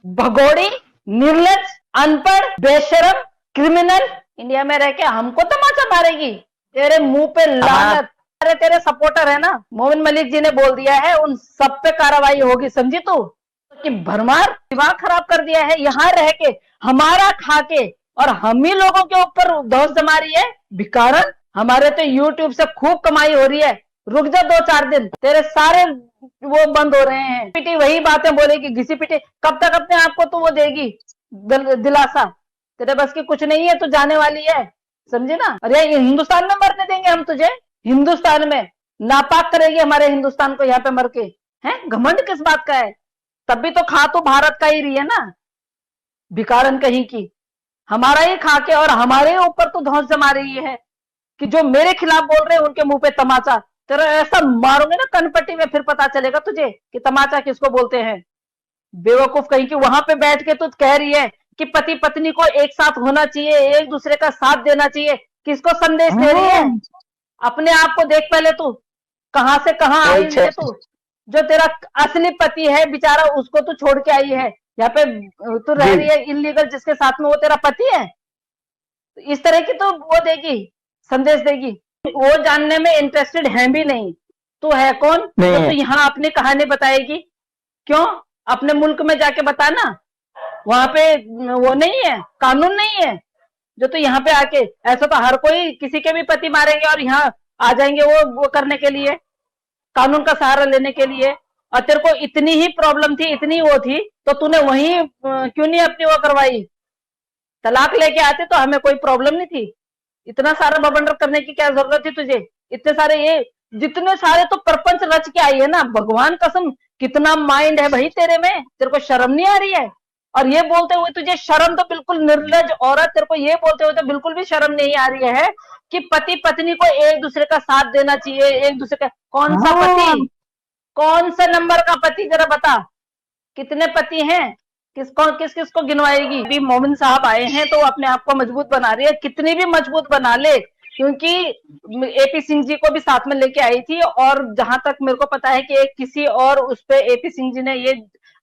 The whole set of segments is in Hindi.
भगोड़ी, निर्लज, अनपढ़, बेशरम, क्रिमिनल, इंडिया में रह के हमको तमाचा मारेगी। तेरे मुंह पे हाँ। लानत। अरे तेरे सपोर्टर है ना, मोमिन मलिक जी ने बोल दिया है, उन सब पे कार्रवाई होगी, समझी तू? कि भरमार दिमाग खराब कर दिया है, यहाँ रह के हमारा खा के और हम ही लोगों के ऊपर दोष जमा रही है। भिकारन, हमारे तो यूट्यूब से खूब कमाई हो रही है, रुक जा 2-4 दिन, तेरे सारे वो बंद हो रहे हैं। पिटी वही बातें बोलेगी, घिसी पिटी। कब तक अपने आप को तो वो देगी दिलासा? तेरे बस की कुछ नहीं है, तू जाने वाली है, समझी ना? अरे हिंदुस्तान में मरने देंगे हम तुझे? हिंदुस्तान में नापाक करेगी हमारे हिंदुस्तान को यहाँ पे मर के? हैं, घमंड किस बात का है? तब भी तो खा तो भारत का ही रही है ना, भिकारन कहीं की। हमारा ही खा के और हमारे ऊपर तो धौंस जमा रही है कि जो मेरे खिलाफ बोल रहे हैं उनके मुंह पे तमाचा। तेरा ऐसा मारूंगे ना कनपट्टी में, फिर पता चलेगा तुझे कि तमाचा किसको बोलते हैं। बेवकूफ कहीं की, वहां पे बैठ के तू कह रही है कि पति पत्नी को एक साथ होना चाहिए, एक दूसरे का साथ देना चाहिए। किसको संदेश दे रही है? हाँ, अपने आप को देख पहले तू, कहां से कहां आई सही है तू? जो तेरा असली पति है बेचारा, उसको तू छोड़ के आई है यहाँ पे। तू रह जी। रही है इलीगल, जिसके साथ में वो तेरा पति है। तो इस तरह की तो वो देगी, संदेश देगी। वो जानने में इंटरेस्टेड है भी नहीं। तू है कौन नहीं जो तू है। यहाँ अपनी कहानी बताएगी? क्यों? अपने मुल्क में जाके बताना, वहां पे वो नहीं है, कानून नहीं है जो तू यहाँ पे आके। ऐसा तो हर कोई किसी के भी पति मारेंगे और यहाँ आ जाएंगे वो करने के लिए, कानून का सहारा लेने के लिए। और तेरे को इतनी ही प्रॉब्लम थी, इतनी वो थी, तो तूने वहीं क्यों नहीं अपनी वो करवाई? तलाक लेके आते तो हमें कोई प्रॉब्लम नहीं थी। इतना सारा बबंडर करने की क्या जरूरत थी तुझे? इतने सारे ये जितने सारे तो प्रपंच रच के आई है ना, भगवान कसम, कितना माइंड है भाई तेरे में, तेरे को शर्म नहीं आ रही है? और ये बोलते हुए तुझे शर्म, तो बिल्कुल निर्लज औरत, तेरे को ये बोलते हुए तो बिल्कुल भी शर्म नहीं आ रही है कि पति पत्नी को एक दूसरे का साथ देना चाहिए, एक दूसरे का। कौन सा पति? हाँ। कौन से नंबर का पति जरा बता? कितने पति हैं? किस किस को गिनवाएगी? अभी मोमिन साहब आए हैं तो अपने आप को मजबूत बना रही है, कितनी भी मजबूत बना ले, क्योंकि एपी सिंह जी को भी साथ में लेके आई थी। और जहां तक मेरे को पता है कि एक किसी और उस पे एपी सिंह जी ने ये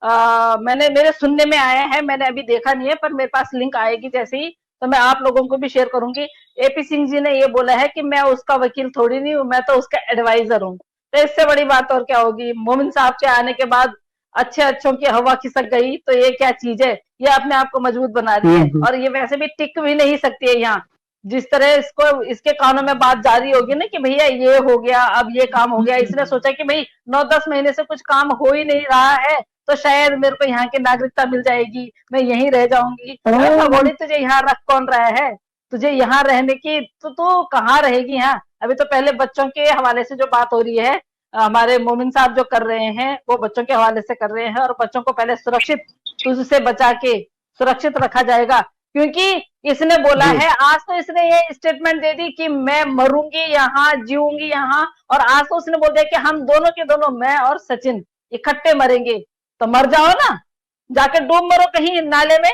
मैंने मेरे सुनने में आया है, मैंने अभी देखा नहीं है, पर मेरे पास लिंक आएगी जैसे ही तो मैं आप लोगों को भी शेयर करूंगी। एपी सिंह जी ने ये बोला है कि मैं उसका वकील थोड़ी नहीं हूँ, मैं तो उसका एडवाइजर हूँ। तो इससे बड़ी बात और क्या होगी? मोमिन साहब के आने के बाद अच्छे अच्छों की हवा खिसक गई, तो ये क्या चीज है? ये अपने आप को मजबूत बना रही है, हम्म। और ये वैसे भी टिक भी नहीं सकती है यहाँ। जिस तरह इसको इसके कानों में बात जारी होगी ना कि भैया ये हो गया, अब ये काम हो गया, इसने सोचा कि भाई 9-10 महीने से कुछ काम हो ही नहीं रहा है, तो शायद मेरे को यहाँ की नागरिकता मिल जाएगी, मैं यहीं रह जाऊंगी। अरे हाँ, भगोड़ी, तुझे यहाँ रख कौन रहा है? तुझे यहाँ रहने की तो तू कहाँ रहेगी यहाँ? अभी तो पहले बच्चों के हवाले से जो बात हो रही है, हमारे मोमिन साहब जो कर रहे हैं वो बच्चों के हवाले से कर रहे हैं, और बच्चों को पहले सुरक्षित तुझसे बचा के सुरक्षित रखा जाएगा। क्योंकि इसने बोला जी। है, आज तो इसने ये स्टेटमेंट दे दी कि मैं मरूंगी यहाँ, जीऊंगी यहाँ। और आज तो उसने बोल दिया कि हम दोनों के दोनों, मैं और सचिन, इकट्ठे मरेंगे। तो मर जाओ ना, जाके डूब मरो कहीं नाले में।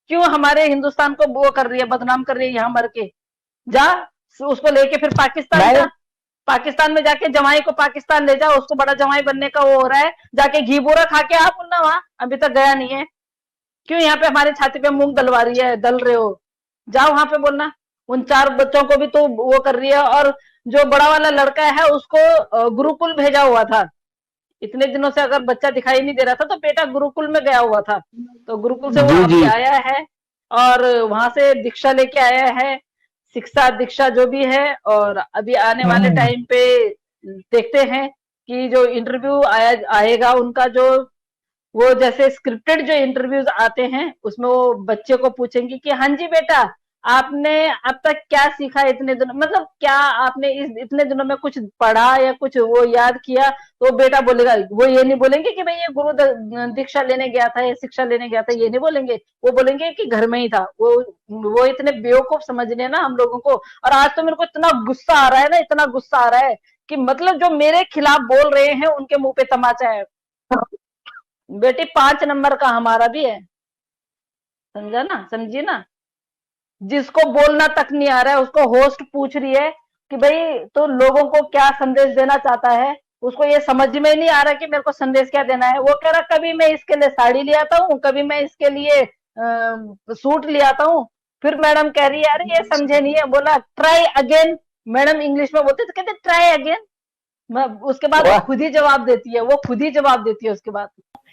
क्यों हमारे हिंदुस्तान को वो कर रही है, बदनाम कर रही है यहाँ मर के? जा, उसको लेके फिर पाकिस्तान नहीं। जा। पाकिस्तान में जाके जवाई को पाकिस्तान ले जाओ, उसको बड़ा जवाई बनने का वो हो रहा है, जाके घी बूरा खा के आप ना वहां, अभी तक गया नहीं है। क्यों यहाँ पे हमारी छाती पे मूंग दलवा रही है, दल रहे हो? जाओ वहां पे बोलना। उन 4 बच्चों को भी तो वो कर रही है। और जो बड़ा वाला लड़का है उसको गुरुकुल भेजा हुआ था। इतने दिनों से अगर बच्चा दिखाई नहीं दे रहा था तो बेटा गुरुकुल में गया हुआ था, तो गुरुकुल से वो जी अभी जी। आया है, और वहां से दीक्षा लेके आया है, शिक्षा दीक्षा जो भी है। और अभी आने वाले हम्म। टाइम पे देखते हैं कि जो इंटरव्यू आएगा उनका, जो वो जैसे स्क्रिप्टेड जो इंटरव्यूज आते हैं उसमें वो बच्चे को पूछेंगे कि हाँ जी बेटा, आपने अब तक क्या सीखा इतने दिनों, मतलब क्या आपने इस इतने दिनों में कुछ पढ़ा या कुछ वो याद किया? तो बेटा बोलेगा, वो ये नहीं बोलेंगे कि भाई ये दीक्षा लेने गया था या शिक्षा लेने गया था, ये नहीं बोलेंगे। वो बोलेंगे कि घर में ही था वो इतने बेवकूफ समझ रहे हैं ना हम लोगों को। और आज तो मेरे को इतना गुस्सा आ रहा है ना, इतना गुस्सा आ रहा है कि मतलब जो मेरे खिलाफ बोल रहे हैं उनके मुंह पे तमाचा है। बेटी 5 नंबर का हमारा भी है, समझा ना, समझी ना? जिसको बोलना तक नहीं आ रहा है उसको होस्ट पूछ रही है कि भाई तो लोगों को क्या संदेश देना चाहता है? उसको ये समझ में नहीं आ रहा कि मेरे को संदेश क्या देना है। वो कह रहा कभी मैं इसके लिए साड़ी ले आता हूँ, कभी मैं इसके लिए सूट ले आता हूँ। फिर मैडम कह रही है अरे ये समझे नहीं है। बोला ट्राई अगेन। मैडम इंग्लिश में बोलते तो कहते ट्राई अगेन। उसके बाद वो खुद ही जवाब देती है, वो खुद ही जवाब देती है उसके बाद।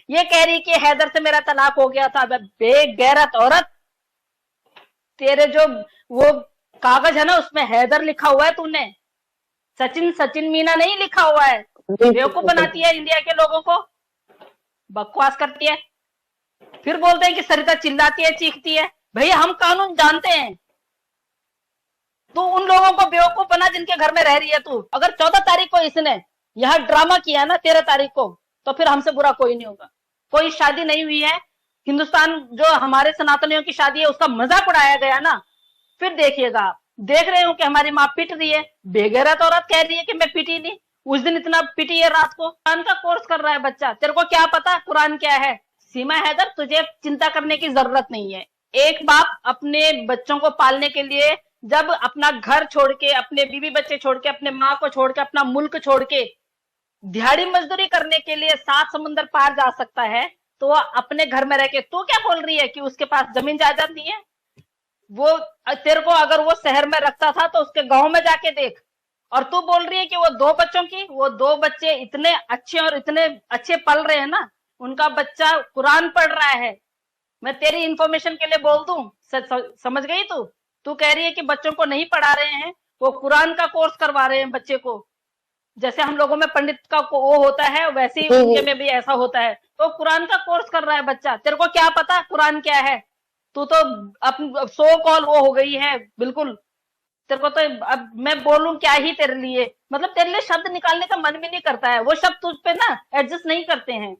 ये कह रही कि हैदर से मेरा तलाक हो गया था। बेगैरत औरत, तेरे जो वो कागज है ना उसमें हैदर लिखा हुआ है, तूने सचिन सचिन मीना नहीं लिखा हुआ है। बेवकूफ बनाती है इंडिया के लोगों को, बकवास करती है। फिर बोलते हैं कि सरिता चिल्लाती है, चीखती है। भैया हम कानून जानते हैं, तू उन लोगों को बेवकूफ बना जिनके घर में रह रही है तू। अगर 14 तारीख को इसने यहाँ ड्रामा किया ना 13 तारीख को, तो फिर हमसे बुरा कोई नहीं होगा। कोई शादी नहीं हुई है, हिंदुस्तान जो हमारे सनातनियों की शादी है उसका मजाक उड़ाया गया ना, फिर देखिएगा आप। देख रहे हो कि हमारी माँ पिट रही है, बेगैरत औरत कह रही है कि मैं पिटी नहीं। उस दिन इतना पिटी है रात को। कुरान का कोर्स कर रहा है बच्चा, तेरे को क्या पता कुरान क्या है? सीमा हैदर, तुझे चिंता करने की जरूरत नहीं है। एक बाप अपने बच्चों को पालने के लिए जब अपना घर छोड़ के, अपने बीवी बच्चे छोड़ के, अपने माँ को छोड़ के, अपना मुल्क छोड़ के दिहाड़ी मजदूरी करने के लिए 7 समुंदर पार जा सकता है, तो अपने घर में रह के तू क्या बोल रही है कि उसके पास जमीन जायदाद नहीं है? वो तेरे को अगर वो शहर में रखता था तो उसके गांव में जाके देख। और तू बोल रही है कि वो 2 बच्चों की, वो 2 बच्चे इतने अच्छे और इतने अच्छे पल रहे हैं ना, उनका बच्चा कुरान पढ़ रहा है। मैं तेरी इंफॉर्मेशन के लिए बोल दूं, समझ गई तू? तू कह रही है कि बच्चों को नहीं पढ़ा रहे हैं, वो कुरान का कोर्स करवा रहे हैं बच्चे को। जैसे हम लोगों में पंडित का वो होता है, वैसे ही उनके में भी ऐसा होता है। तो कुरान का कोर्स कर रहा है बच्चा। तेरे को क्या पता कुरान क्या है? तू तो अब सो कॉल वो हो गई है बिल्कुल। तेरे को तो अब मैं बोलूं क्या ही तेरे लिए, मतलब तेरे लिए शब्द निकालने का मन भी नहीं करता है। वो शब्द तुझ पे ना एडजस्ट नहीं करते हैं,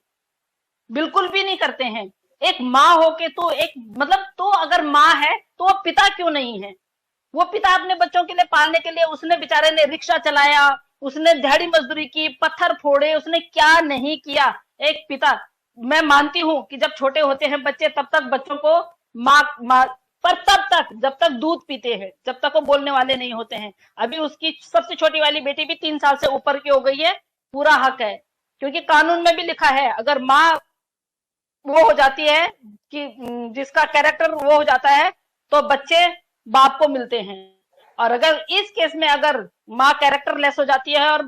बिल्कुल भी नहीं करते हैं। एक माँ होके तू एक, मतलब तू अगर माँ है तो वो पिता क्यों नहीं है? वो पिता अपने बच्चों के लिए पालने के लिए उसने बेचारे ने रिक्शा चलाया, उसने दिहाड़ी मजदूरी की, पत्थर फोड़े, उसने क्या नहीं किया एक पिता। मैं मानती हूं कि जब छोटे होते हैं बच्चे तब तक बच्चों को माँ पर तब तक जब तक दूध पीते हैं, जब तक वो बोलने वाले नहीं होते हैं। अभी उसकी सबसे छोटी वाली बेटी भी 3 साल से ऊपर की हो गई है, पूरा हक है, क्योंकि कानून में भी लिखा है अगर माँ वो हो जाती है कि जिसका कैरेक्टर वो हो जाता है तो बच्चे बाप को मिलते हैं। और अगर इस केस में अगर माँ कैरेक्टर लेस हो जाती है और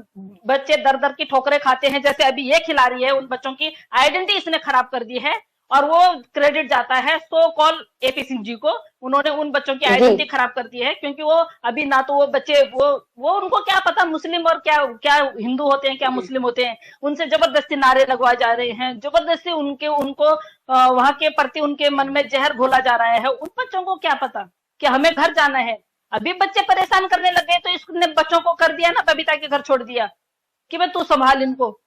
बच्चे दर दर की ठोकरें खाते हैं, जैसे अभी ये खिला रही है, उन बच्चों की आइडेंटिटी इसने खराब कर दी है और वो क्रेडिट जाता है सो कॉल एपी सिंह जी को। उन्होंने उन बच्चों की आइडेंटिटी खराब कर दी है, क्योंकि वो अभी ना तो वो बच्चे वो उनको क्या पता मुस्लिम और क्या क्या हिंदू होते हैं, क्या मुस्लिम होते हैं। उनसे जबरदस्ती नारे लगवाए जा रहे हैं, जबरदस्ती उनको वहां के प्रति उनके मन में जहर घोला जा रहा है। उन बच्चों को क्या पता कि हमें घर जाना है। अभी बच्चे परेशान करने लग गए तो इसने बच्चों को कर दिया ना, बबीता के घर छोड़ दिया कि मैं तू संभाल इनको।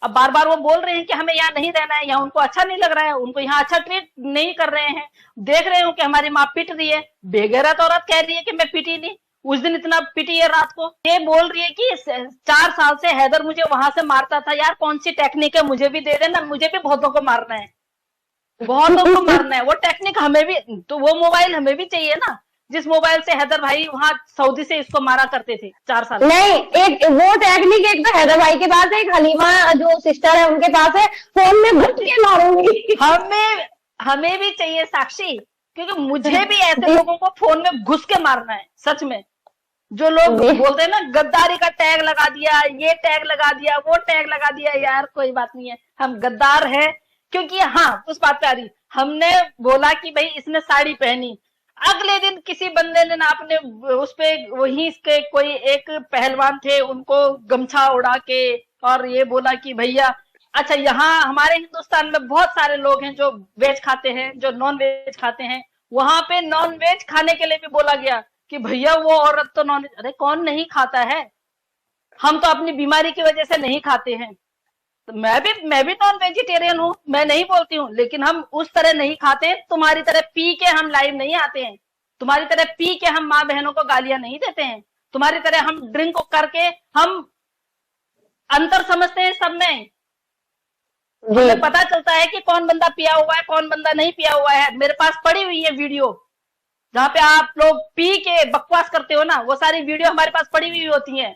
अब बार बार वो बोल रहे हैं कि हमें यहाँ नहीं रहना है, यहाँ उनको अच्छा नहीं लग रहा है, उनको यहाँ अच्छा ट्रीट नहीं कर रहे हैं। देख रहे हो कि हमारी माँ पिट रही है, बेगैरत औरत कह रही है कि मैं पिटी नहीं। उस दिन इतना पिटी है रात को। ये बोल रही है कि 4 साल से हैदर मुझे वहां से मारता था। यार कौन सी टेक्निक है, मुझे भी दे देना, मुझे भी बहुतों को मारना है, बहुतों को मारना है। वो टेक्निक हमें भी, तो वो मोबाइल हमें भी चाहिए ना, जिस मोबाइल से हैदर भाई वहां सऊदी से इसको मारा करते थे 4 साल। नहीं, एक वो टेक्निक एक तो हैदर भाई के पास है, एक हलीमा जो सिस्टर है उनके पास है। फोन में घुस के मारूंगी। हमें भी चाहिए साक्षी, क्योंकि मुझे भी ऐसे लोगों को फोन में घुस के मारना है सच में। जो लोग बोलते हैं ना गद्दारी का टैग लगा दिया, ये टैग लगा दिया, वो टैग लगा दिया, यार कोई बात नहीं है, हम गद्दार है। क्योंकि हाँ, उस बात पे आ रही, हमने बोला कि भाई इसने साड़ी पहनी, अगले दिन किसी बंदे ने ना अपने उस पे वही के कोई एक पहलवान थे उनको गमछा उड़ा के और ये बोला कि भैया, अच्छा यहाँ हमारे हिंदुस्तान में बहुत सारे लोग हैं जो वेज खाते हैं, जो नॉन वेज खाते हैं। वहां पे नॉन वेज खाने के लिए भी बोला गया कि भैया वो औरत तो नॉन वेज, अरे कौन नहीं खाता है? हम तो अपनी बीमारी की वजह से नहीं खाते हैं। तो मैं भी नॉन वेजिटेरियन हूँ, मैं नहीं बोलती हूँ, लेकिन हम उस तरह नहीं खाते। तुम्हारी तरह पी के हम लाइव नहीं आते हैं, तुम्हारी तरह पी के हम माँ बहनों को गालियां नहीं देते हैं, तुम्हारी तरह हम ड्रिंक को करके हम अंतर समझते हैं सब में। हमें पता चलता है कि कौन बंदा पिया हुआ है, कौन बंदा नहीं पिया हुआ है। मेरे पास पड़ी हुई है वीडियो, जहाँ पे आप लोग पी के बकवास करते हो ना, वो सारी वीडियो हमारे पास पड़ी हुई होती है।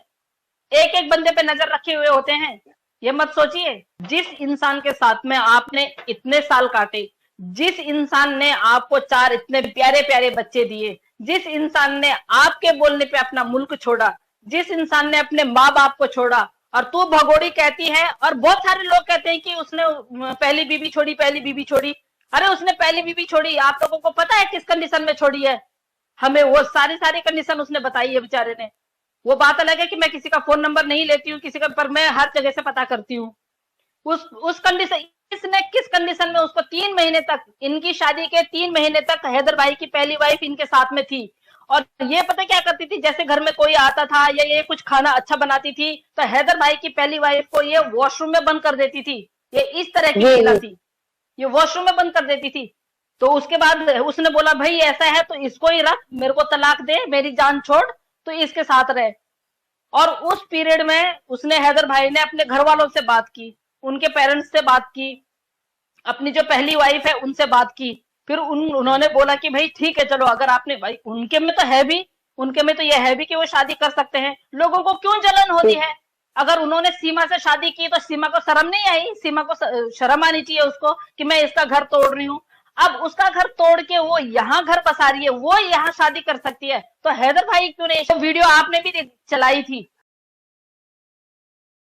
एक एक बंदे पे नजर रखे हुए होते हैं। ये मत सोचिए, जिस इंसान के साथ में आपने इतने साल काटे, जिस इंसान ने आपको 4 इतने प्यारे प्यारे बच्चे दिए, जिस इंसान ने आपके बोलने पे अपना मुल्क छोड़ा, जिस इंसान ने अपने माँ बाप को छोड़ा, और तू भगोड़ी कहती है। और बहुत सारे लोग कहते हैं कि उसने पहली बीवी छोड़ी, पहली बीवी छोड़ी। अरे उसने पहली बीवी छोड़ी, आप लोगों को पता है किस कंडीशन में छोड़ी है? हमें वो सारी सारी कंडीशन उसने बताई है बेचारे ने। वो बात अलग है कि मैं किसी का फोन नंबर नहीं लेती हूँ किसी का, पर मैं हर जगह से पता करती हूँ। उस कंडीशन, इसने किस कंडीशन में उसको 3 महीने तक, इनकी शादी के 3 महीने तक हैदर भाई की पहली वाइफ इनके साथ में थी। और ये पता क्या करती थी, जैसे घर में कोई आता था या ये कुछ खाना अच्छा बनाती थी, तो हैदर भाई की पहली वाइफ को ये वॉशरूम में बंद कर देती थी। ये इस तरह की जी महिला जी। थी, ये वॉशरूम में बंद कर देती थी। तो उसके बाद उसने बोला भाई ऐसा है तो इसको ही रख, मेरे को तलाक दे, मेरी जान छोड़, तो इसके साथ रहे। और उस पीरियड में उसने, हैदर भाई ने अपने घर वालों से बात की, उनके पेरेंट्स से बात की, अपनी जो पहली वाइफ है उनसे बात की। फिर उन्होंने बोला कि भाई ठीक है चलो, अगर आपने, भाई उनके में तो है भी, उनके में तो यह है भी कि वो शादी कर सकते हैं। लोगों को क्यों जलन होती है? अगर उन्होंने सीमा से शादी की तो सीमा को शर्म नहीं आई? सीमा को शर्म आनी चाहिए उसको कि मैं इसका घर तोड़ रही हूँ। अब उसका घर तोड़ के वो यहाँ घर बसा रही है, वो यहाँ शादी कर सकती है, तो हैदर भाई क्यों नहीं? तो वीडियो आपने भी चलाई थी,